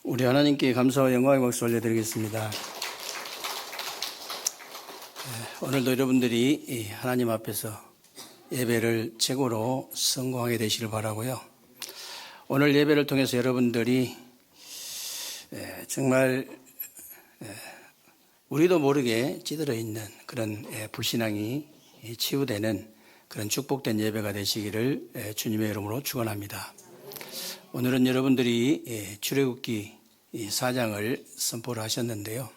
우리 하나님께 감사와 영광의 박수 올려드리겠습니다. 오늘도 여러분들이 하나님 앞에서 예배를 최고로 성공하게 되시길 바라고요. 오늘 예배를 통해서 여러분들이 정말 우리도 모르게 찌들어 있는 그런 불신앙이 치유되는 그런 축복된 예배가 되시기를 주님의 이름으로 축원합니다. 오늘은 여러분들이 출애굽기 4장을 선포를 하셨는데요.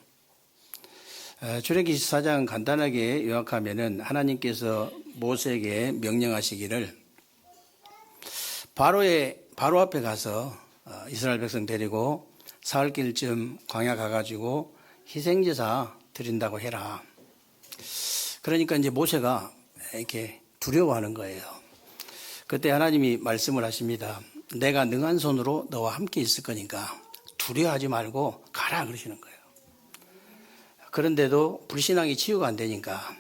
출애굽기 4장 간단하게 요약하면은 하나님께서 모세에게 명령하시기를 바로 앞에 가서 이스라엘 백성 데리고 사흘길쯤 광야 가가지고 희생제사 드린다고 해라. 그러니까 이제 모세가 이렇게 두려워하는 거예요. 그때 하나님이 말씀을 하십니다. 내가 능한 손으로 너와 함께 있을 거니까 두려워하지 말고 가라 그러시는 거예요. 그런데도 불신앙이 치유가 안 되니까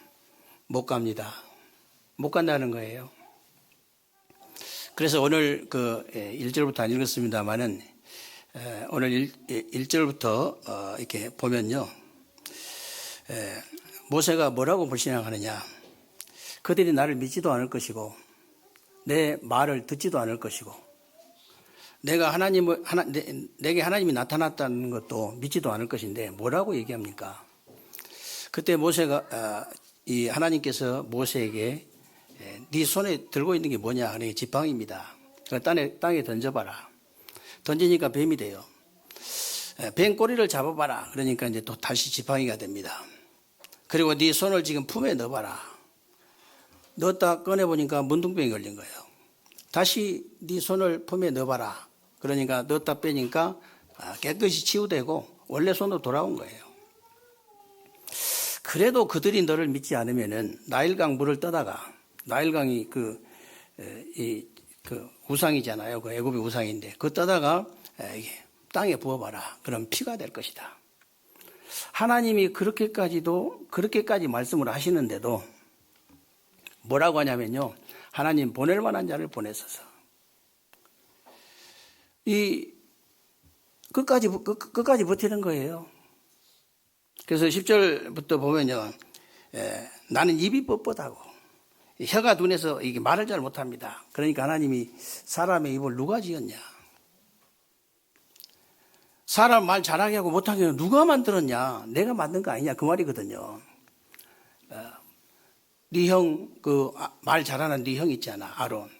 못 갑니다. 못 간다는 거예요. 그래서 오늘 1절부터 안 읽었습니다만은 오늘 1절부터 이렇게 보면요. 모세가 뭐라고 불신앙하느냐. 그들이 나를 믿지도 않을 것이고 내 말을 듣지도 않을 것이고 내게 하나님이 나타났다는 것도 믿지도 않을 것인데 뭐라고 얘기합니까? 그때 모세가 이 하나님께서 모세에게 네 손에 들고 있는 게 뭐냐 하니 지팡이입니다. 땅에 던져봐라. 던지니까 뱀이 돼요. 뱀 꼬리를 잡아봐라. 그러니까 이제 또 다시 지팡이가 됩니다. 그리고 네 손을 지금 품에 넣어봐라. 넣었다 꺼내보니까 문둥병이 걸린 거예요. 다시 네 손을 품에 넣어봐라. 그러니까 넣었다 빼니까 깨끗이 치유되고 원래 손으로 돌아온 거예요. 그래도 그들이 너를 믿지 않으면은 나일강 물을 떠다가 나일강이 그 우상이잖아요. 그 애굽의 우상인데 그 떠다가 땅에 부어봐라. 그럼 피가 될 것이다. 하나님이 그렇게까지 말씀을 하시는데도 뭐라고 하냐면요. 하나님 보낼 만한 자를 보내소서. 끝까지 버티는 거예요. 그래서 10절부터 보면요. 나는 입이 뻣뻣하고 혀가 둔해서 이게 말을 잘 못합니다. 그러니까 하나님이 사람의 입을 누가 지었냐. 사람 말 잘하게 하고 못하게 하고 누가 만들었냐. 내가 만든 거 아니냐. 그 말이거든요. 네 형, 말 잘하는 네 형 있잖아. 아론.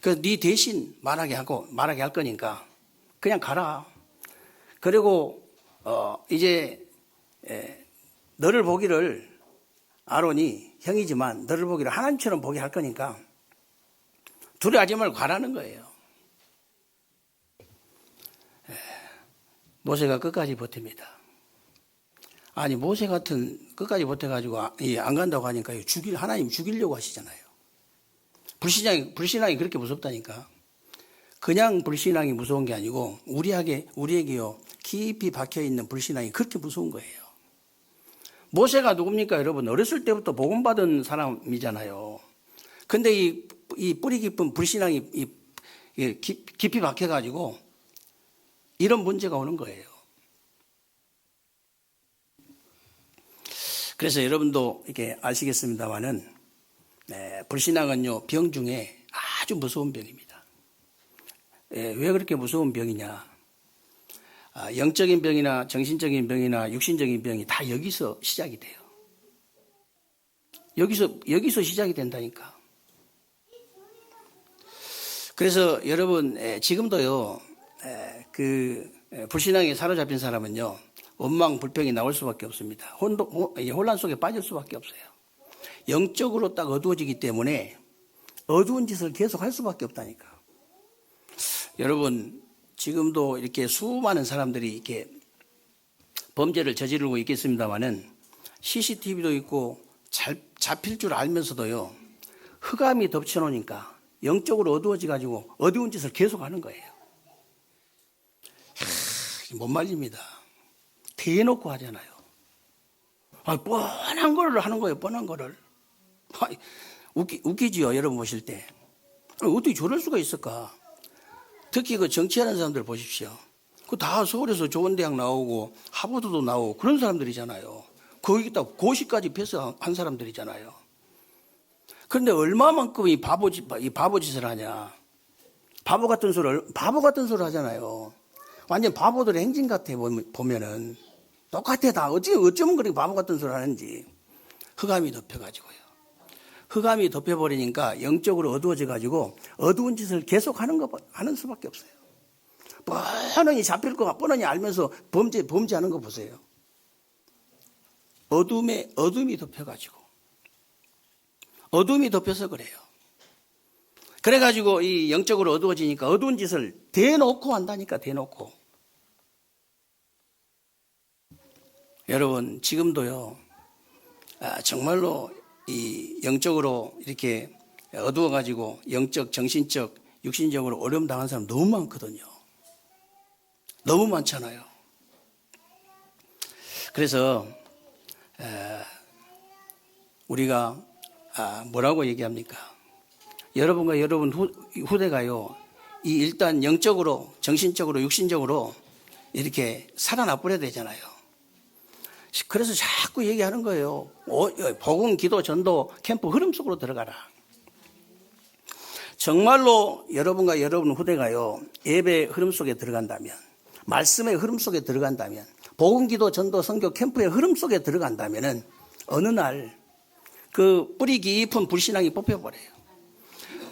그래서 네 대신 말하게 할 거니까 그냥 가라. 그리고 이제 너를 보기를 아론이 형이지만 너를 보기를 하나님처럼 보게 할 거니까 두려워하지 말고 가라는 거예요. 모세가 끝까지 버팁니다. 아니 모세 같은 끝까지 버텨가지고 안 간다고 하니까 하나님 죽이려고 하시잖아요. 불신앙이 그렇게 무섭다니까. 그냥 불신앙이 무서운 게 아니고 우리에게요 깊이 박혀있는 불신앙이 그렇게 무서운 거예요. 모세가 누굽니까 여러분? 어렸을 때부터 복음받은 사람이잖아요. 근데 이 뿌리 깊은 불신앙이 깊이 박혀가지고 이런 문제가 오는 거예요. 그래서 여러분도 이렇게 아시겠습니다만은 불신앙은요 병 중에 아주 무서운 병입니다. 왜 그렇게 무서운 병이냐? 영적인 병이나 정신적인 병이나 육신적인 병이 다 여기서 시작이 돼요. 여기서 시작이 된다니까. 그래서 여러분 지금도요 불신앙에 사로잡힌 사람은요 원망 불평이 나올 수밖에 없습니다. 혼란 속에 빠질 수밖에 없어요. 영적으로 딱 어두워지기 때문에 어두운 짓을 계속 할 수밖에 없다니까. 여러분 지금도 이렇게 수많은 사람들이 이렇게 범죄를 저지르고 있겠습니다만은 CCTV도 있고 잘 잡힐 줄 알면서도요 흑암이 덮쳐놓으니까 영적으로 어두워져가지고 어두운 짓을 계속 하는 거예요. 못 말립니다. 대놓고 하잖아요. 뻔한 거를 하는 거예요. 뻔한 거를. 웃기지요. 여러분 보실 때. 어떻게 저럴 수가 있을까? 특히 그 정치하는 사람들 보십시오. 그 다 서울에서 좋은 대학 나오고 하버드도 나오고 그런 사람들이잖아요. 거기다 고시까지 패스한 사람들이잖아요. 그런데 얼마만큼 이 바보짓을 하냐. 바보 같은 소리를 하잖아요. 완전 바보들의 행진 같아 보면은. 똑같아 다. 어쩌면 그렇게 바보 같은 소리를 하는지. 흑암이 덮여가지고요. 흑암이 덮여버리니까 영적으로 어두워져가지고 어두운 짓을 계속 하는 수밖에 없어요. 뻔히 잡힐 거 뻔히 알면서 범죄하는 거 보세요. 어둠이 덮여가지고. 어둠이 덮여서 그래요. 그래가지고 이 영적으로 어두워지니까 어두운 짓을 대놓고 한다니까, 대놓고. 여러분, 지금도요, 정말로 이 영적으로 이렇게 어두워가지고 영적, 정신적, 육신적으로 어려움 당한 사람 너무 많거든요. 너무 많잖아요. 그래서 우리가 뭐라고 얘기합니까? 여러분과 여러분 후대가요, 이 일단 영적으로, 정신적으로, 육신적으로 이렇게 살아나 버려야 되잖아요. 그래서 자꾸 얘기하는 거예요. 복음, 기도, 전도, 캠프 흐름 속으로 들어가라. 정말로 여러분과 여러분 후대가요, 예배 흐름 속에 들어간다면, 말씀의 흐름 속에 들어간다면, 복음, 기도, 전도, 선교, 캠프의 흐름 속에 들어간다면은 어느 날 그 뿌리 깊은 불신앙이 뽑혀버려요.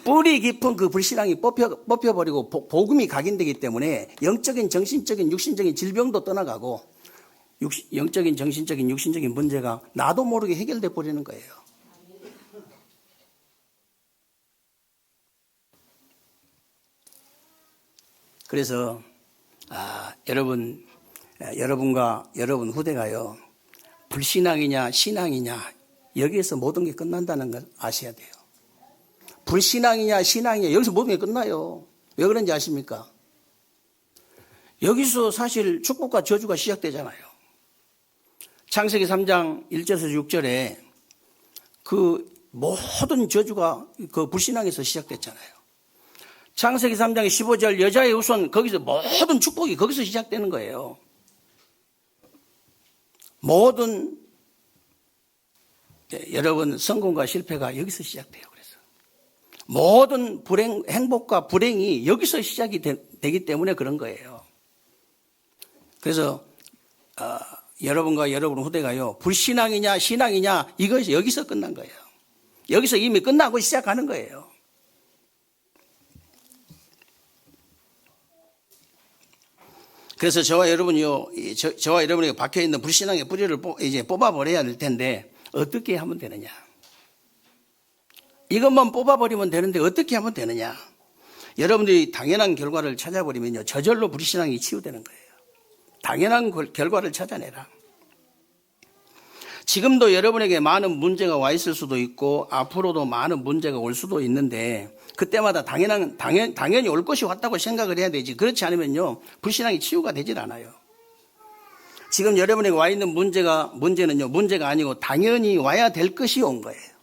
뿌리 깊은 그 불신앙이 뽑혀버리고 복음이 각인되기 때문에 영적인, 정신적인, 육신적인 질병도 떠나가고 영적인, 정신적인, 육신적인 문제가 나도 모르게 해결돼 버리는 거예요. 그래서 여러분과 여러분 후대가요, 불신앙이냐 신앙이냐 여기에서 모든 게 끝난다는 걸 아셔야 돼요. 불신앙이냐 신앙이냐 여기서 모든 게 끝나요. 왜 그런지 아십니까? 여기서 사실 축복과 저주가 시작되잖아요. 창세기 3장 1절에서 6절에 그 모든 저주가 그 불신앙에서 시작됐잖아요. 창세기 3장의 15절 여자의 후손, 거기서 모든 축복이 거기서 시작되는 거예요. 모든 여러분 성공과 실패가 여기서 시작돼요. 그래서 모든 행복과 불행이 여기서 시작이 되기 때문에 그런 거예요. 그래서 여러분과 여러분 후대가요, 불신앙이냐 신앙이냐 이것이 여기서 끝난 거예요. 여기서 이미 끝나고 시작하는 거예요. 그래서 저와 여러분에게 박혀 있는 불신앙의 뿌리를 이제 뽑아버려야 될 텐데 어떻게 하면 되느냐? 이것만 뽑아버리면 되는데 어떻게 하면 되느냐? 여러분들이 당연한 결과를 찾아버리면요, 저절로 불신앙이 치유되는 거예요. 당연한 결과를 찾아내라. 지금도 여러분에게 많은 문제가 와 있을 수도 있고 앞으로도 많은 문제가 올 수도 있는데 그때마다 당연히 올 것이 왔다고 생각을 해야 되지. 그렇지 않으면요, 불신앙이 치유가 되질 않아요. 지금 여러분에게 와 있는 문제는요, 문제가 아니고 당연히 와야 될 것이 온 거예요.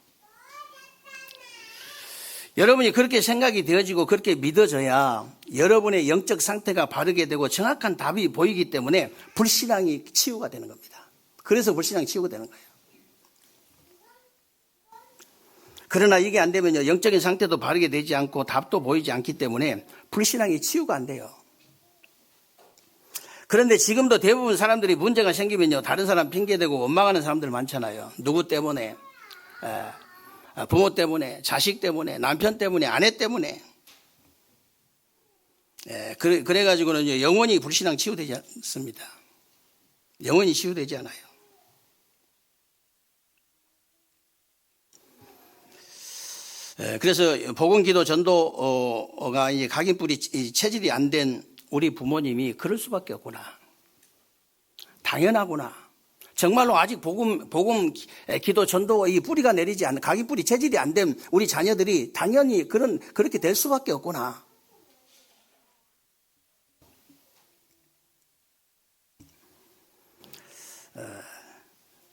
여러분이 그렇게 생각이 되어지고 그렇게 믿어져야 여러분의 영적 상태가 바르게 되고 정확한 답이 보이기 때문에 불신앙이 치유가 되는 겁니다. 그래서 불신앙이 치유가 되는 거예요. 그러나 이게 안 되면요, 영적인 상태도 바르게 되지 않고 답도 보이지 않기 때문에 불신앙이 치유가 안 돼요. 그런데 지금도 대부분 사람들이 문제가 생기면요, 다른 사람 핑계대고 원망하는 사람들 많잖아요. 누구 때문에, 부모 때문에, 자식 때문에, 남편 때문에, 아내 때문에. 그래가지고는 영원히 불신앙 치유되지 않습니다. 영원히 치유되지 않아요. 그래서 복음, 기도, 전도가 이제 각인뿌리 체질이 안 된 우리 부모님이 그럴 수밖에 없구나. 당연하구나. 정말로 아직 복음, 기도, 전도 이 뿌리가 내리지 않는 각인뿌리 체질이 안 된 우리 자녀들이 당연히 그렇게 될 수밖에 없구나.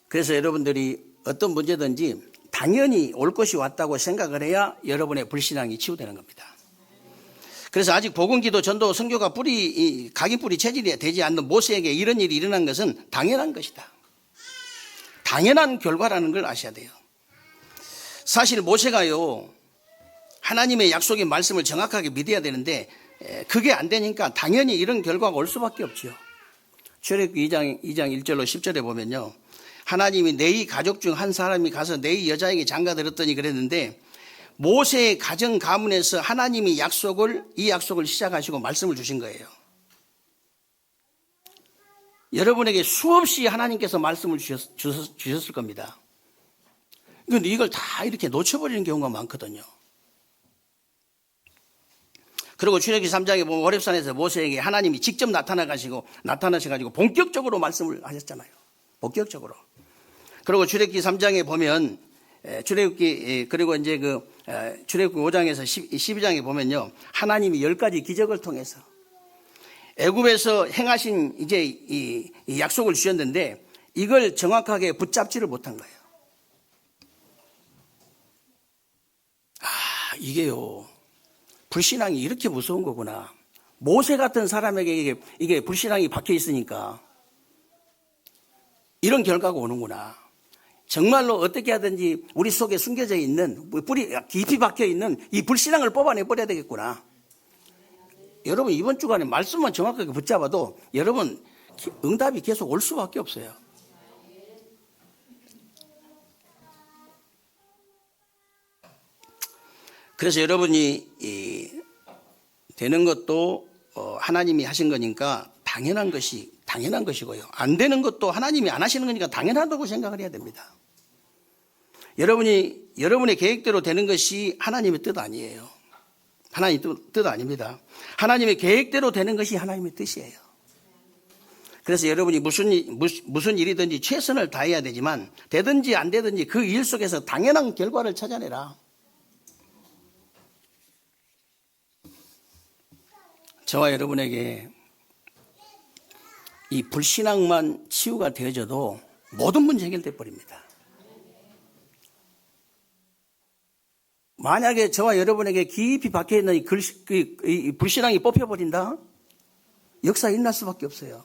그래서 여러분들이 어떤 문제든지 당연히 올 것이 왔다고 생각을 해야 여러분의 불신앙이 치유되는 겁니다. 그래서 아직 복음기도 전도 선교가 각인뿌리 체질이 되지 않는 모세에게 이런 일이 일어난 것은 당연한 것이다. 당연한 결과라는 걸 아셔야 돼요. 사실 모세가요, 하나님의 약속의 말씀을 정확하게 믿어야 되는데 그게 안 되니까 당연히 이런 결과가 올 수밖에 없죠. 출애굽기 2장 1절로 10절에 보면요, 하나님이 너희 가족 중 한 사람이 가서 너희 여자에게 장가들었더니 그랬는데, 모세의 가정 가문에서 하나님이 이 약속을 시작하시고 말씀을 주신 거예요. 여러분에게 수없이 하나님께서 말씀을 주셨을 겁니다. 그런데 이걸 다 이렇게 놓쳐버리는 경우가 많거든요. 그리고 출애굽기 3장에 보면 호렙산에서 모세에게 하나님이 직접 나타나셔가지고 본격적으로 말씀을 하셨잖아요. 본격적으로. 그리고 출애굽기 3장에 보면 그리고 이제 출애굽기 5장에서 12장에 보면요, 하나님이 10가지 기적을 통해서 애굽에서 행하신 이제 이 약속을 주셨는데 이걸 정확하게 붙잡지를 못한 거예요. 이게요, 불신앙이 이렇게 무서운 거구나. 모세 같은 사람에게 이게 불신앙이 박혀 있으니까 이런 결과가 오는구나. 정말로 어떻게 하든지 우리 속에 숨겨져 있는, 뿌리 깊이 박혀 있는 이 불신앙을 뽑아내 버려야 되겠구나. 여러분, 이번 주간에 말씀만 정확하게 붙잡아도 여러분 응답이 계속 올 수밖에 없어요. 그래서 여러분이 되는 것도 하나님이 하신 거니까 당연한 것이고요. 안 되는 것도 하나님이 안 하시는 거니까 당연하다고 생각을 해야 됩니다. 여러분의 계획대로 되는 것이 하나님의 뜻 아니에요. 하나님의 뜻 아닙니다. 하나님의 계획대로 되는 것이 하나님의 뜻이에요. 그래서 여러분이 무슨 일이든지 최선을 다해야 되지만 되든지 안 되든지 그 일 속에서 당연한 결과를 찾아내라. 저와 여러분에게 이 불신앙만 치유가 되어져도 모든 문제 해결돼 버립니다. 만약에 저와 여러분에게 깊이 박혀있는 이 불신앙이 뽑혀버린다? 역사 일어날 수밖에 없어요.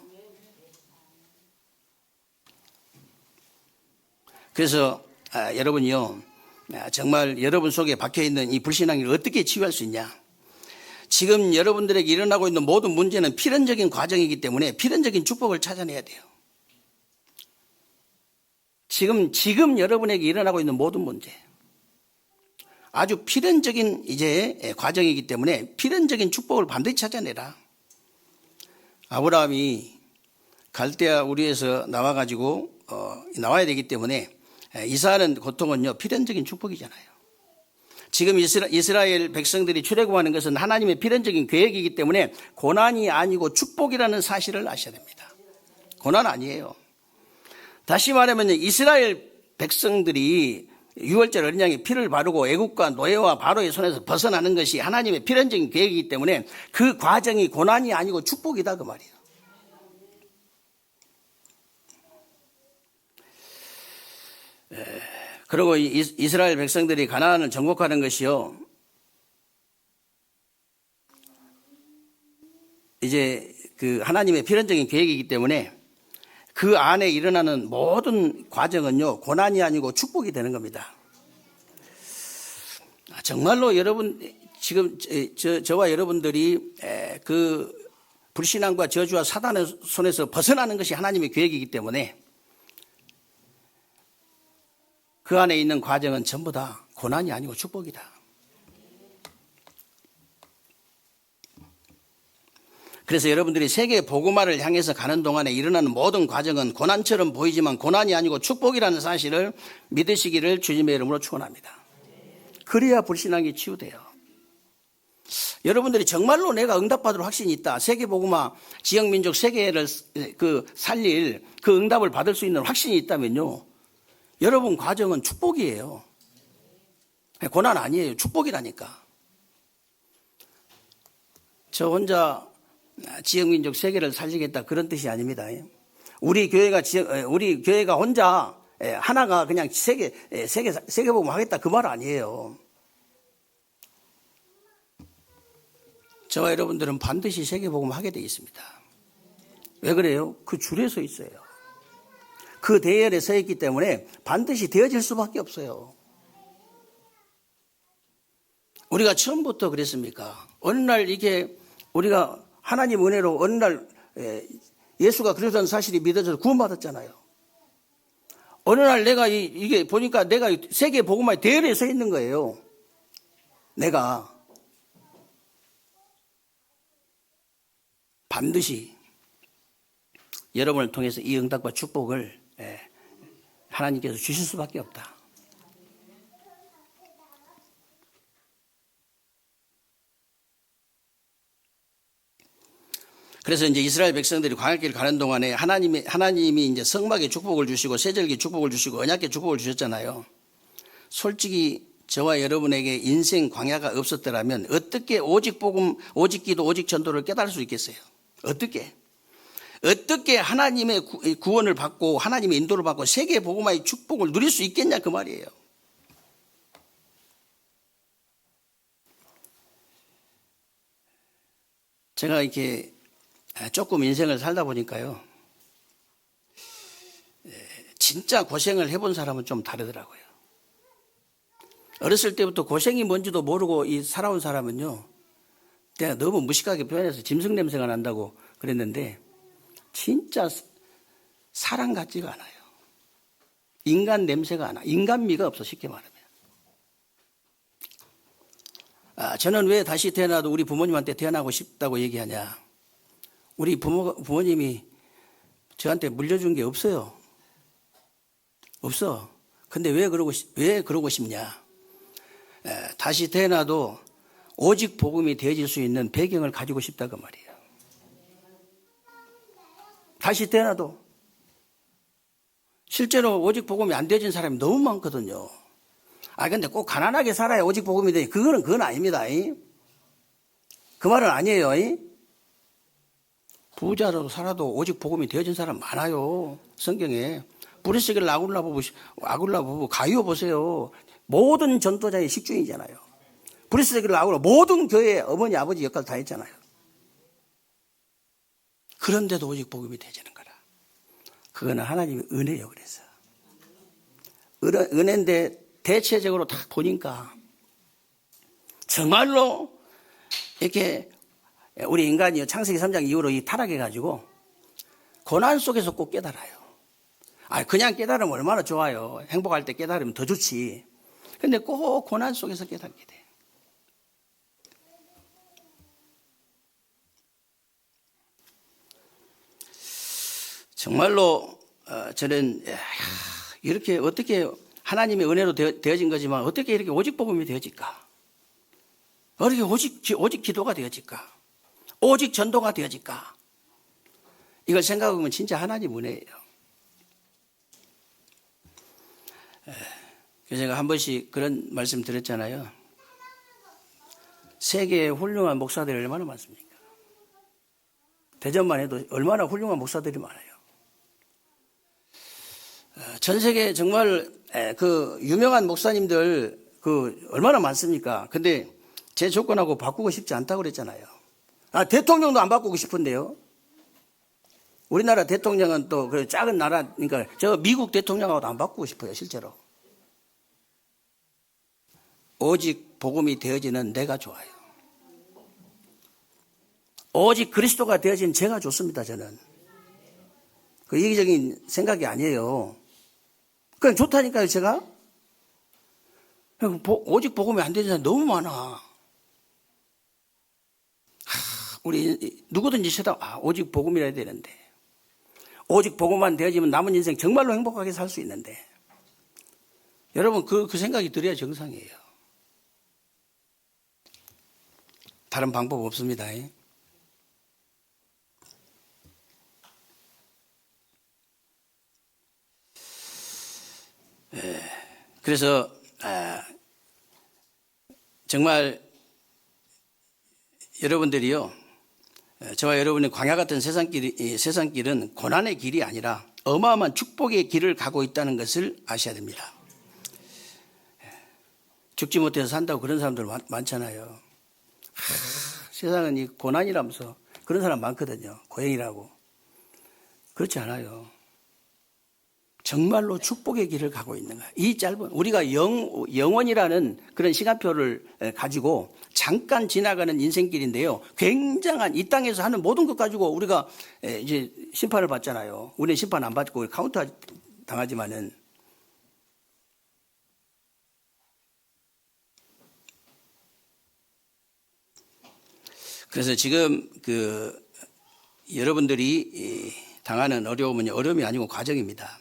그래서 여러분이요, 정말 여러분 속에 박혀있는 이 불신앙을 어떻게 치유할 수 있냐? 지금 여러분들에게 일어나고 있는 모든 문제는 필연적인 과정이기 때문에 필연적인 축복을 찾아내야 돼요. 지금 여러분에게 일어나고 있는 모든 문제, 아주 필연적인 이제 과정이기 때문에 필연적인 축복을 반드시 찾아내라. 아브라함이 갈대아 우리에서 나와야 되기 때문에 이사하는 고통은요, 필연적인 축복이잖아요. 지금 이스라엘 백성들이 출애굽하는 것은 하나님의 필연적인 계획이기 때문에 고난이 아니고 축복이라는 사실을 아셔야 됩니다. 고난 아니에요. 다시 말하면 이스라엘 백성들이 유월절 어린 양의 피를 바르고 애국과 노예와 바로의 손에서 벗어나는 것이 하나님의 필연적인 계획이기 때문에 그 과정이 고난이 아니고 축복이다, 그 말이에요. 그리고 이스라엘 백성들이 가나안을 정복하는 것이요, 이제 그 하나님의 필연적인 계획이기 때문에 그 안에 일어나는 모든 과정은요, 고난이 아니고 축복이 되는 겁니다. 정말로 여러분, 지금 저와 여러분들이 그 불신앙과 저주와 사단의 손에서 벗어나는 것이 하나님의 계획이기 때문에 그 안에 있는 과정은 전부 다 고난이 아니고 축복이다. 그래서 여러분들이 세계 복음화를 향해서 가는 동안에 일어나는 모든 과정은 고난처럼 보이지만 고난이 아니고 축복이라는 사실을 믿으시기를 주님의 이름으로 축원합니다. 그래야 불신앙이 치유돼요. 여러분들이 정말로 내가 응답받을 확신이 있다, 세계 복음화, 지역민족 세계를 살릴 그 응답을 받을 수 있는 확신이 있다면요, 여러분 과정은 축복이에요. 고난 아니에요. 축복이라니까. 저 혼자 지역민족 세계를 살리겠다, 그런 뜻이 아닙니다. 우리 교회가 혼자 하나가 그냥 세계 복음 하겠다, 그 말 아니에요. 저와 여러분들은 반드시 세계복음 하게 되어 있습니다. 왜 그래요? 그 줄에 서 있어요. 그 대열에 서 있기 때문에 반드시 되어질 수밖에 없어요. 우리가 처음부터 그랬습니까? 어느 날 이게 우리가 하나님 은혜로 어느 날 예수가 그리스도라는 사실이 믿어져서 구원받았잖아요. 어느 날 내가 이게 보니까 내가 세계 복음화의 대열에 서 있는 거예요. 내가 반드시 여러분을 통해서 이 응답과 축복을 하나님께서 주실 수밖에 없다. 그래서 이제 이스라엘 백성들이 광야길 가는 동안에 하나님이 이제 성막에 축복을 주시고 세절기 축복을 주시고 언약궤 축복을 주셨잖아요. 솔직히 저와 여러분에게 인생 광야가 없었더라면 어떻게 오직 복음, 오직 기도, 오직 전도를 깨달을 수 있겠어요? 어떻게 하나님의 구원을 받고 하나님의 인도를 받고 세계 복음화의 축복을 누릴 수 있겠냐 그 말이에요. 제가 이렇게 조금 인생을 살다 보니까요, 진짜 고생을 해본 사람은 좀 다르더라고요. 어렸을 때부터 고생이 뭔지도 모르고 살아온 사람은요, 내가 너무 무식하게 표현해서 짐승 냄새가 난다고 그랬는데 진짜 사람 같지가 않아요. 인간 냄새가 안 나. 인간미가 없어, 쉽게 말하면. 저는 왜 다시 태어나도 우리 부모님한테 태어나고 싶다고 얘기하냐. 우리 부모님이 저한테 물려준 게 없어요. 없어. 근데 왜 그러고 싶냐. 다시 태어나도 오직 복음이 되어질 수 있는 배경을 가지고 싶다고 말이에요. 다시 태어나도. 실제로 오직 복음이 안 되어진 사람이 너무 많거든요. 근데 꼭 가난하게 살아야 오직 복음이 되니 그건 아닙니다. 그 말은 아니에요. 부자로 살아도 오직 복음이 되어진 사람 많아요. 성경에. 브리스길 아굴라 부부 가이오 보세요. 모든 전도자의 식주인이잖아요. 브리스길 아굴라 모든 교회의 어머니 아버지 역할 다 했잖아요. 그런데도 오직 복음이 되지는 거라. 그거는 하나님의 은혜예요. 그래서 은혜인데 대체적으로 딱 보니까 정말로 이렇게 우리 인간이 창세기 3장 이후로 타락해가지고 고난 속에서 꼭 깨달아요. 그냥 깨달으면 얼마나 좋아요. 행복할 때 깨달으면 더 좋지. 근데 꼭 고난 속에서 깨닫게 돼. 정말로 저는 이렇게 어떻게 하나님의 은혜로 되어진 거지만 어떻게 이렇게 오직 복음이 되어질까? 어떻게 오직 기도가 되어질까? 오직 전도가 되어질까? 이걸 생각해보면 진짜 하나님 은혜예요. 그래서 제가 한 번씩 그런 말씀 드렸잖아요. 세계에 훌륭한 목사들이 얼마나 많습니까? 대전만 해도 얼마나 훌륭한 목사들이 많아요. 전 세계 정말 그 유명한 목사님들 얼마나 많습니까? 근데 제 조건하고 바꾸고 싶지 않다고 그랬잖아요. 대통령도 안 바꾸고 싶은데요. 우리나라 대통령은 또 그 작은 나라니까 저 미국 대통령하고도 안 바꾸고 싶어요, 실제로. 오직 복음이 되어지는 내가 좋아요. 오직 그리스도가 되어진 제가 좋습니다, 저는. 그 이기적인 생각이 아니에요. 그냥 좋다니까요, 제가. 오직 복음이 안 되는 사람이 너무 많아. 우리 누구든지 쳐다 오직 복음이라 해야 되는데, 오직 복음만 되어지면 남은 인생 정말로 행복하게 살 수 있는데, 여러분 그 생각이 들어야 정상이에요. 다른 방법 없습니다. 그래서 정말 여러분들이요, 저와 여러분의 광야 같은 세상길은 고난의 길이 아니라 어마어마한 축복의 길을 가고 있다는 것을 아셔야 됩니다. 죽지 못해서 산다고 그런 사람들 많잖아요. 세상은 이 고난이라면서 그런 사람 많거든요. 고행이라고. 그렇지 않아요. 정말로 축복의 길을 가고 있는 거야. 이 짧은 우리가 영원이라는 그런 시간표를 가지고 잠깐 지나가는 인생길인데요. 굉장한 이 땅에서 하는 모든 것 가지고 우리가 이제 심판을 받잖아요. 우리는 심판 안 받고 카운트 당하지만은 그래서 지금 여러분들이 당하는 어려움은 어려움이 아니고 과정입니다.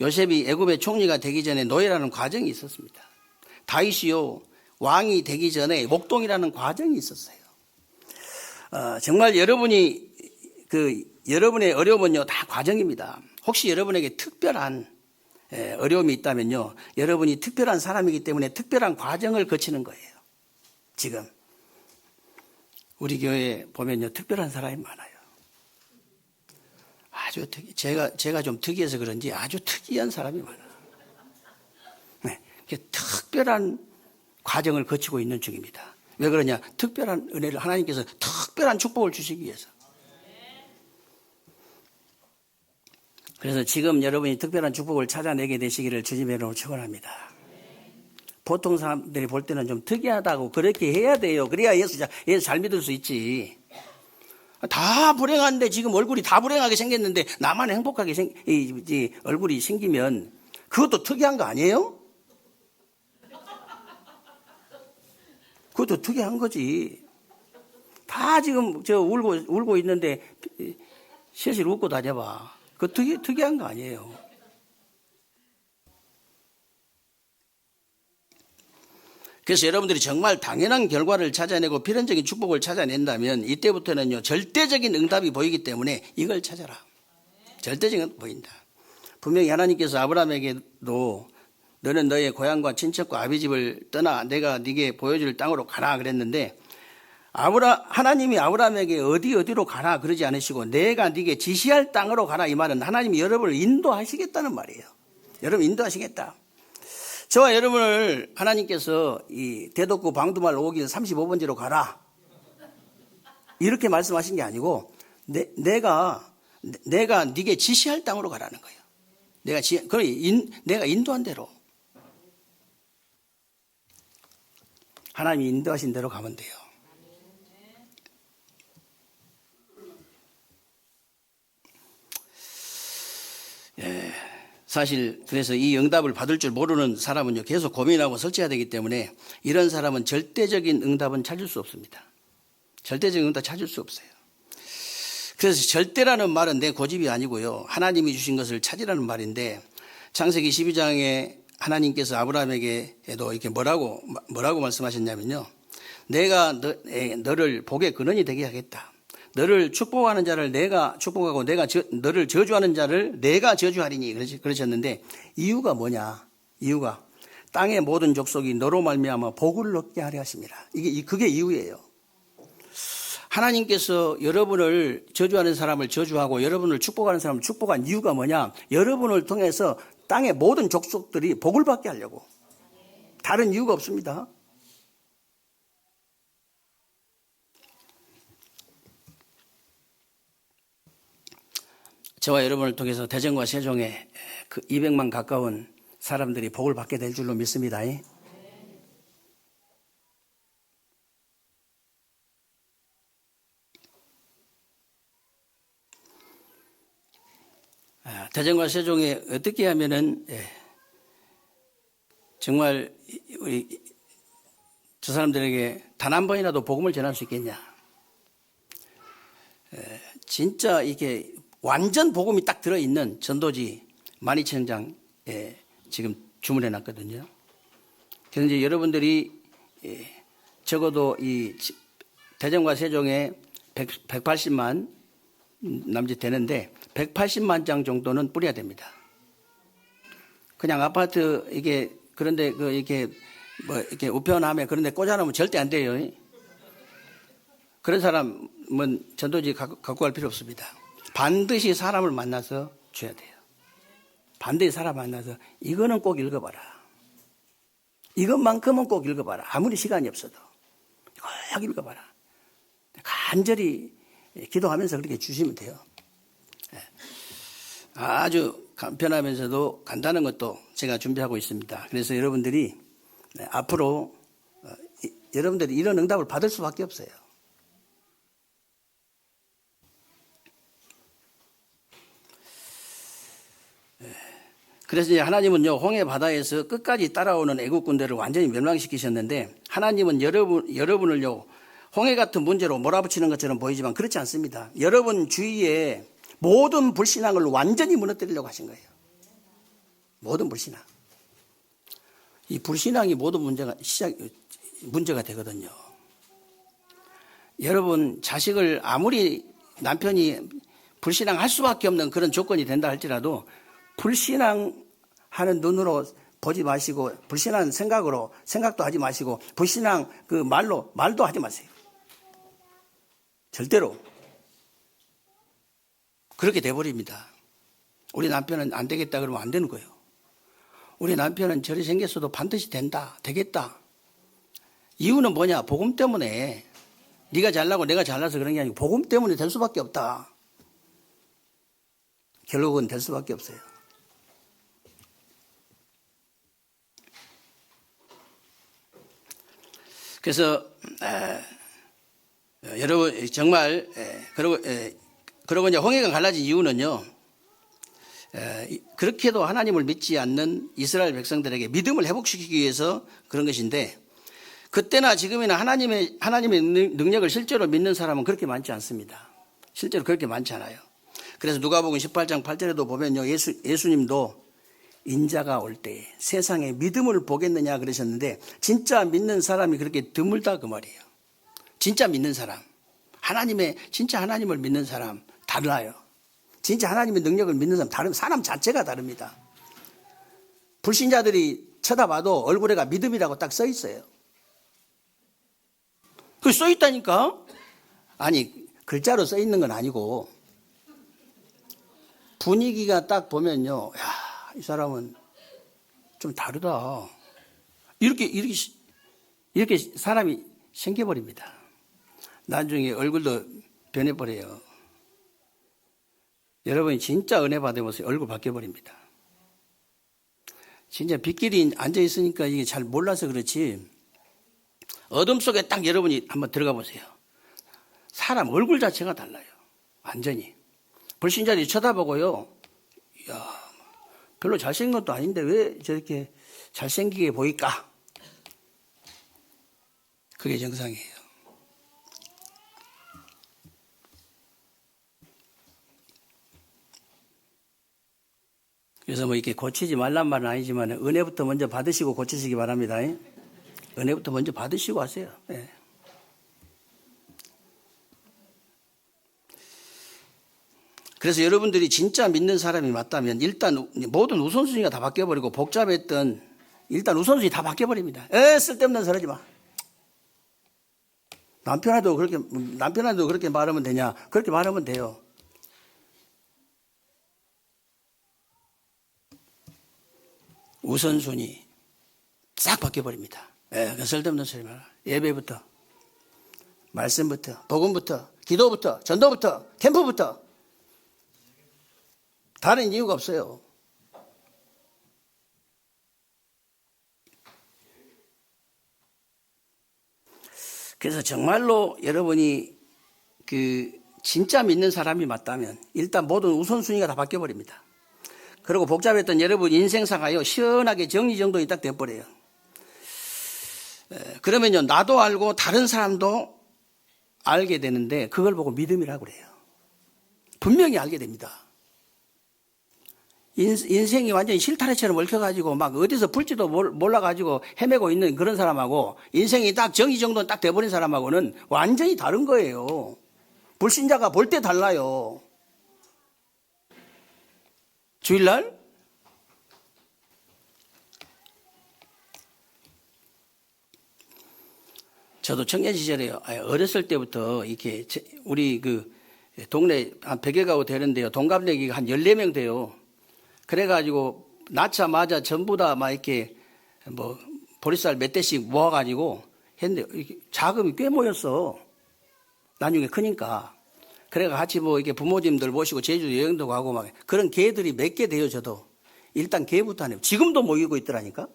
요셉이 애굽의 총리가 되기 전에 노예라는 과정이 있었습니다. 다윗이요 왕이 되기 전에 목동이라는 과정이 있었어요. 정말 여러분의 어려움은요 다 과정입니다. 혹시 여러분에게 특별한 어려움이 있다면요, 여러분이 특별한 사람이기 때문에 특별한 과정을 거치는 거예요. 지금 우리 교회에 보면요 특별한 사람이 많아요. 아주 제가 좀 특이해서 그런지 아주 특이한 사람이 많아요. 네, 특별한 과정을 거치고 있는 중입니다. 왜 그러냐? 특별한 은혜를 하나님께서 특별한 축복을 주시기 위해서. 그래서 지금 여러분이 특별한 축복을 찾아내게 되시기를 주님의 이름으로 축원합니다. 보통 사람들이 볼 때는 좀 특이하다고 그렇게 해야 돼요. 그래야 예수 잘 믿을 수 있지. 다 불행한데 지금 얼굴이 다 불행하게 생겼는데 나만 행복하게 얼굴이 생기면 그것도 특이한 거 아니에요? 그것도 특이한 거지. 다 지금 울고 있는데 실실 웃고 다녀봐. 그거 특이한 거 아니에요. 그래서 여러분들이 정말 당연한 결과를 찾아내고 필연적인 축복을 찾아낸다면 이때부터는요 절대적인 응답이 보이기 때문에 이걸 찾아라. 절대적인 응답이 보인다. 분명히 하나님께서 아브라함에게도 너는 너의 고향과 친척과 아비집을 떠나 내가 네게 보여줄 땅으로 가라 그랬는데 하나님이 아브라함에게 어디로 가라 그러지 않으시고 내가 네게 지시할 땅으로 가라, 이 말은 하나님이 여러분을 인도하시겠다는 말이에요. 여러분 인도하시겠다. 저와 여러분을 하나님께서 이 대덕구 방두말 5길 35번지로 가라 이렇게 말씀하신 게 아니고 내가 네게 지시할 땅으로 가라는 거예요. 내가 인도한 대로, 하나님이 인도하신 대로 가면 돼요. 예. 사실 그래서 이 응답을 받을 줄 모르는 사람은요 계속 고민하고 설치해야 되기 때문에 이런 사람은 절대적인 응답은 찾을 수 없습니다. 절대적인 응답 찾을 수 없어요. 그래서 절대라는 말은 내 고집이 아니고요 하나님이 주신 것을 찾으라는 말인데, 창세기 12장에 하나님께서 아브라함에게도 이렇게 뭐라고 말씀하셨냐면요, 내가 너를 복의 근원이 되게 하겠다. 너를 축복하는 자를 내가 축복하고 너를 저주하는 자를 내가 저주하리니 그러셨는데 이유가 뭐냐? 이유가 땅의 모든 족속이 너로 말미암아 복을 얻게 하려 하십니다. 그게 이유예요. 하나님께서 여러분을 저주하는 사람을 저주하고 여러분을 축복하는 사람을 축복한 이유가 뭐냐? 여러분을 통해서 땅의 모든 족속들이 복을 받게 하려고. 다른 이유가 없습니다. 저와 여러분을 통해서 대전과 세종에 그 200만 가까운 사람들이 복을 받게 될 줄로 믿습니다. 대전과 세종에 어떻게 하면은 정말 우리 저 사람들에게 단 한 번이라도 복음을 전할 수 있겠냐? 진짜 이게 완전 복음이 딱 들어있는 전도지 12,000장에 지금 주문해 놨거든요. 그래서 이제 여러분들이 적어도 이 대전과 세종에 180만 남짓 되는데 180만 장 정도는 뿌려야 됩니다. 그냥 아파트 그런데 이렇게 우편함에 그런데 꽂아놓으면 절대 안 돼요. 그런 사람은 전도지 갖고 갈 필요 없습니다. 반드시 사람을 만나서 줘야 돼요. 반드시 사람 만나서 이거는 꼭 읽어봐라. 이것만큼은 꼭 읽어봐라. 아무리 시간이 없어도 꼭 읽어봐라. 간절히 기도하면서 그렇게 주시면 돼요. 아주 간편하면서도 간단한 것도 제가 준비하고 있습니다. 그래서 여러분들이 앞으로 여러분들이 이런 응답을 받을 수밖에 없어요. 그래서 이제 하나님은요, 홍해 바다에서 끝까지 따라오는 애국 군대를 완전히 멸망시키셨는데, 하나님은 여러분을요, 홍해 같은 문제로 몰아붙이는 것처럼 보이지만 그렇지 않습니다. 여러분 주위에 모든 불신앙을 완전히 무너뜨리려고 하신 거예요. 모든 불신앙. 이 불신앙이 모든 문제가 되거든요. 여러분 자식을 아무리 남편이 불신앙할 수밖에 없는 그런 조건이 된다 할지라도 불신앙하는 눈으로 보지 마시고 불신앙 생각도 하지 마시고 불신앙 그 말도 하지 마세요. 절대로. 그렇게 돼버립니다. 우리 남편은 안 되겠다 그러면 안 되는 거예요. 우리 남편은 저리 생겼어도 반드시 된다, 되겠다. 이유는 뭐냐? 복음 때문에. 네가 잘나고 내가 잘나서 그런 게 아니고 복음 때문에 될 수밖에 없다. 결국은 될 수밖에 없어요. 그래서 여러분 정말 그리고 이제 홍해가 갈라진 이유는요. 그렇게도 하나님을 믿지 않는 이스라엘 백성들에게 믿음을 회복시키기 위해서 그런 것인데 그때나 지금이나 하나님의 능력을 실제로 믿는 사람은 그렇게 많지 않습니다. 실제로 그렇게 많지 않아요. 그래서 누가복음 18장 8절에도 보면요. 예수님도 인자가 올 때 세상에 믿음을 보겠느냐 그러셨는데 진짜 믿는 사람이 그렇게 드물다 그 말이에요. 진짜 믿는 사람. 진짜 하나님을 믿는 사람 달라요. 진짜 하나님의 능력을 믿는 사람 자체가 다릅니다. 불신자들이 쳐다봐도 얼굴에가 믿음이라고 딱 써 있어요. 그 써 있다니까? 아니, 글자로 써 있는 건 아니고 분위기가 딱 보면요. 야, 이 사람은 좀 다르다. 이렇게 사람이 생겨버립니다. 나중에 얼굴도 변해버려요. 여러분이 진짜 은혜 받으면서 얼굴 바뀌어버립니다. 진짜 빗길이 앉아있으니까 이게 잘 몰라서 그렇지 어둠 속에 딱 여러분이 한번 들어가 보세요. 사람 얼굴 자체가 달라요. 완전히. 불신자들이 쳐다보고요. 이야, 별로 잘생긴 것도 아닌데 왜 저렇게 잘생기게 보일까? 그게 정상이에요. 그래서 뭐 이렇게 고치지 말란 말은 아니지만 은혜부터 먼저 받으시고 고치시기 바랍니다. 은혜부터 먼저 받으시고 하세요. 네. 그래서 여러분들이 진짜 믿는 사람이 맞다면 일단 모든 우선순위가 다 바뀌어버리고 복잡했던 일단 우선순위 다 바뀌어버립니다. 쓸데없는 소리 하지 마. 남편한테도 그렇게 말하면 되냐? 그렇게 말하면 돼요. 우선순위 싹 바뀌어버립니다. 쓸데없는 소리 마라. 예배부터, 말씀부터, 복음부터, 기도부터, 전도부터, 캠프부터. 다른 이유가 없어요. 그래서 정말로 여러분이 진짜 믿는 사람이 맞다면 일단 모든 우선순위가 다 바뀌어버립니다. 그리고 복잡했던 여러분 인생사가요 시원하게 정리정돈이 딱 돼버려요. 그러면요 나도 알고 다른 사람도 알게 되는데 그걸 보고 믿음이라고 그래요. 분명히 알게 됩니다. 인생이 완전히 실타래처럼 얽혀가지고 막 어디서 풀지도 몰라가지고 헤매고 있는 그런 사람하고 인생이 딱 정리정돈 딱 돼버린 사람하고는 완전히 다른 거예요. 불신자가 볼 때 달라요. 주일날 저도 청년 시절에요. 어렸을 때부터 이렇게 우리 동네 한 100여 가구 되는데요. 동갑내기가 한 14명 돼요. 그래가지고 낳자마자 전부 다 막 이렇게 보리쌀 몇 대씩 모아가지고 했는데 자금이 꽤 모였어. 나중에 크니까. 그래가 같이 뭐 이렇게 부모님들 모시고 제주도 여행도 가고 막 그런 개들이 몇 개 돼요, 저도. 일단 개부터 안 해요. 지금도 모이고 있더라니까.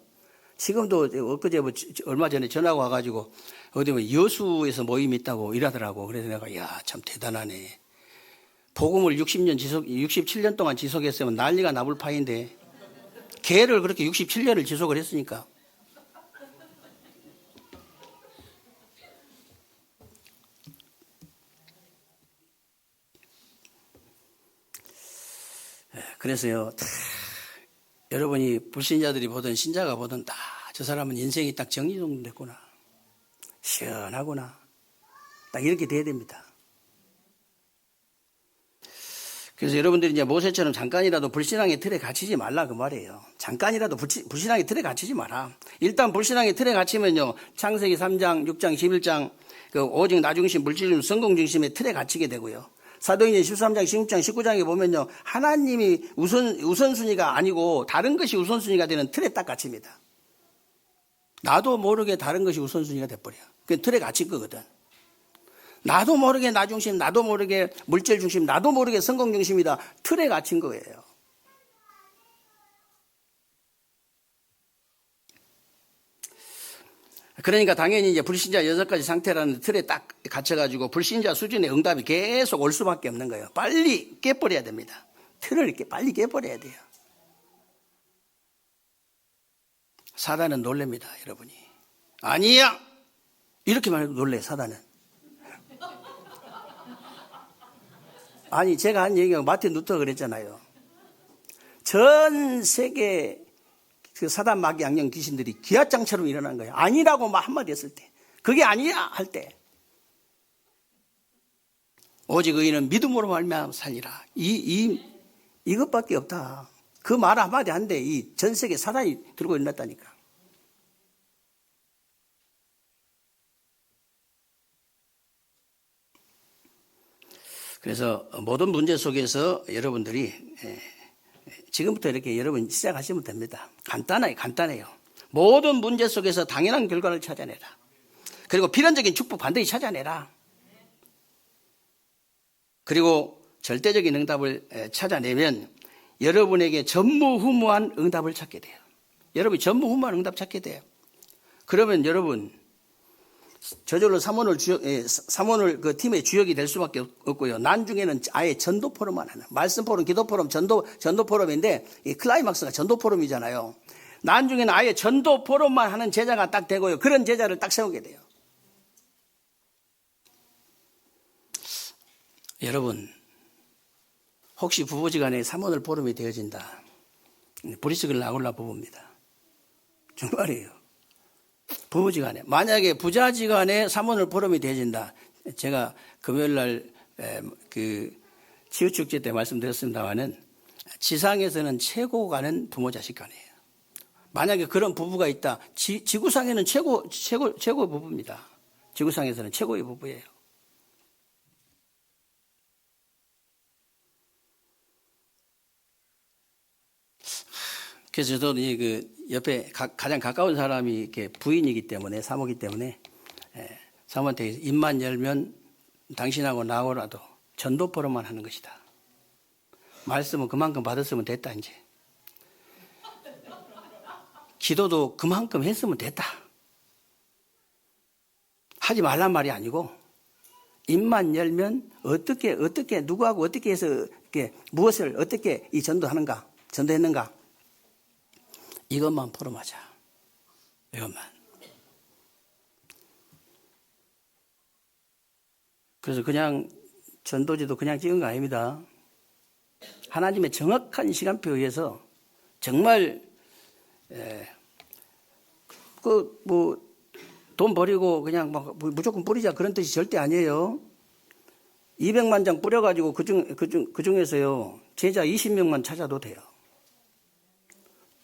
지금도 엊그제 뭐 얼마 전에 전화가 와가지고 어디 뭐 여수에서 모임이 있다고 이러더라고. 그래서 내가 야, 참 대단하네. 복음을 67년 동안 지속했으면 난리가 나볼 파인데 개를 그렇게 67년을 지속을 했으니까. 그래서요, 여러분이 불신자들이 보든 신자가 보든 다 저 사람은 인생이 딱 정리정돈됐구나. 시원하구나. 딱 이렇게 돼야 됩니다. 그래서 여러분들이 이제 모세처럼 잠깐이라도 불신앙의 틀에 갇히지 말라 그 말이에요. 잠깐이라도 불신앙의 틀에 갇히지 마라. 일단 불신앙의 틀에 갇히면요, 창세기 3장, 6장, 11장 그 오직 나중심, 물질중, 성공중심의 틀에 갇히게 되고요. 사도행전 13장, 16장, 19장에 보면요, 하나님이 우선순위가 아니고 다른 것이 우선순위가 되는 틀에 딱 갇힙니다. 나도 모르게 다른 것이 우선순위가 돼버려. 그 틀에 갇힌 거거든. 나도 모르게 나 중심, 나도 모르게 물질 중심, 나도 모르게 성공 중심이다. 틀에 갇힌 거예요. 그러니까 당연히 이제 불신자 6가지 상태라는 틀에 딱 갇혀가지고 불신자 수준의 응답이 계속 올 수밖에 없는 거예요. 빨리 깨버려야 됩니다. 틀을 이렇게 빨리 깨버려야 돼요. 사단은 놀랍니다, 여러분이. 아니야! 이렇게 말해도 놀래요, 사단은. 아니, 제가 한 얘기가 마틴 루터가 그랬잖아요. 전 세계 그 사단 마귀 악령 귀신들이 기아장처럼 일어난 거예요. 아니라고 막 한마디 했을 때. 그게 아니야! 할 때. 오직 의인은 믿음으로 말미암아 살리라. 이것밖에 없다. 그 말 한마디 한데 이 전 세계 사단이 들고 일어났다니까. 그래서 모든 문제 속에서 여러분들이 지금부터 이렇게 여러분 시작하시면 됩니다. 간단해요. 모든 문제 속에서 당연한 결과를 찾아내라. 그리고 필연적인 축복 반드시 찾아내라. 그리고 절대적인 응답을 찾아내면 여러분에게 전무후무한 응답을 찾게 돼요. 여러분이 전무후무한 응답 찾게 돼요. 그러면 여러분 저절로 사모를 그 팀의 주역이 될 수밖에 없고요. 나중에는 아예 전도 포럼만 하는, 말씀 포럼, 기도 포럼, 전도 포럼인데 이 클라이막스가 전도 포럼이잖아요. 나중에는 아예 전도 포럼만 하는 제자가 딱 되고요. 그런 제자를 딱 세우게 돼요. 여러분, 혹시 부부지간에 사모를 포럼이 되어진다. 브리스글 아굴라 부부입니다. 정말이에요. 부부지간에 만약에 부자지간에 사모를 포럼이 되어진다. 제가 금요일날 그 치유축제 때 말씀드렸습니다마는 지상에서는 최고 가는 부모 자식 간이에요. 만약에 그런 부부가 있다. 지구상에는 최고 부부입니다. 지구상에서는 최고의 부부예요. 그래서 저도 그 옆에 가장 가까운 사람이 이렇게 부인이기 때문에, 사모기 때문에, 사모한테 입만 열면 당신하고 나하고라도 전도 포럼만 하는 것이다. 말씀은 그만큼 받았으면 됐다, 이제. 기도도 그만큼 했으면 됐다. 하지 말란 말이 아니고, 입만 열면 어떻게, 누구하고 어떻게 해서, 무엇을 어떻게 이 전도했는가. 이것만 포럼하자. 이것만. 그래서 그냥 전도지도 그냥 찍은 거 아닙니다. 하나님의 정확한 시간표에 의해서 정말 돈 버리고 그냥 막 무조건 뿌리자 그런 뜻이 절대 아니에요. 200만 장 뿌려가지고 그 중에서요 제자 20명만 찾아도 돼요.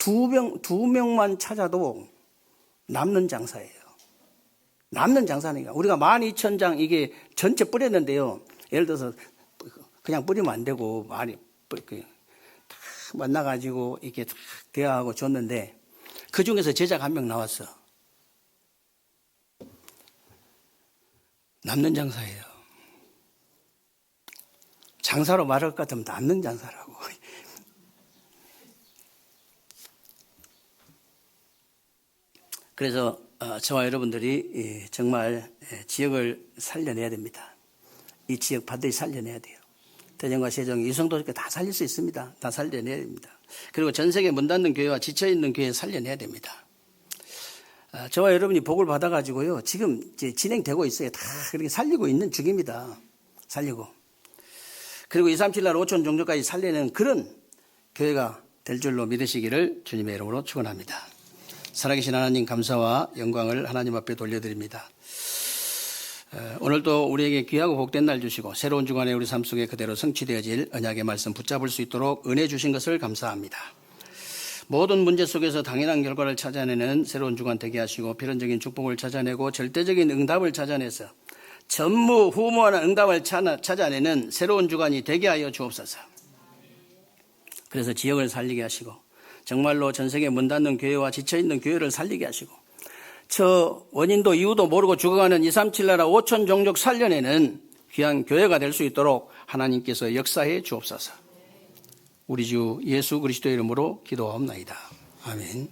두 명만 찾아도 남는 장사예요. 남는 장사니까. 우리가 12,000장 이게 전체 뿌렸는데요. 예를 들어서 그냥 뿌리면 안 되고 많이 만나가지고 이렇게 대화하고 줬는데 그 중에서 제자가 한 명 나왔어. 남는 장사예요. 장사로 말할 것 같으면 남는 장사라고. 그래서 저와 여러분들이 정말 지역을 살려내야 됩니다. 이 지역 반드시 살려내야 돼요. 대전과 세종, 이성도 다 살릴 수 있습니다. 다 살려내야 됩니다. 그리고 전 세계 문 닫는 교회와 지쳐있는 교회 살려내야 됩니다. 저와 여러분이 복을 받아가지고요. 지금 이제 진행되고 있어요. 다 그렇게 살리고 있는 중입니다. 살리고. 그리고 237날 5천 종족까지 살리는 그런 교회가 될 줄로 믿으시기를 주님의 이름으로 축원합니다. 살아계신 하나님 감사와 영광을 하나님 앞에 돌려드립니다. 오늘도 우리에게 귀하고 복된 날 주시고 새로운 주간에 우리 삶 속에 그대로 성취되어질 언약의 말씀 붙잡을 수 있도록 은혜 주신 것을 감사합니다. 모든 문제 속에서 당연한 결과를 찾아내는 새로운 주간 되게 하시고 필연적인 축복을 찾아내고 절대적인 응답을 찾아내서 전무후무한 응답을 찾아내는 새로운 주간이 되게 하여 주옵소서. 그래서 지역을 살리게 하시고 정말로 전 세계 문 닫는 교회와 지쳐있는 교회를 살리게 하시고 저 원인도 이유도 모르고 죽어가는 237 나라 5천 종족 살려내는 귀한 교회가 될 수 있도록 하나님께서 역사해 주옵소서. 우리 주 예수 그리스도의 이름으로 기도하옵나이다. 아멘.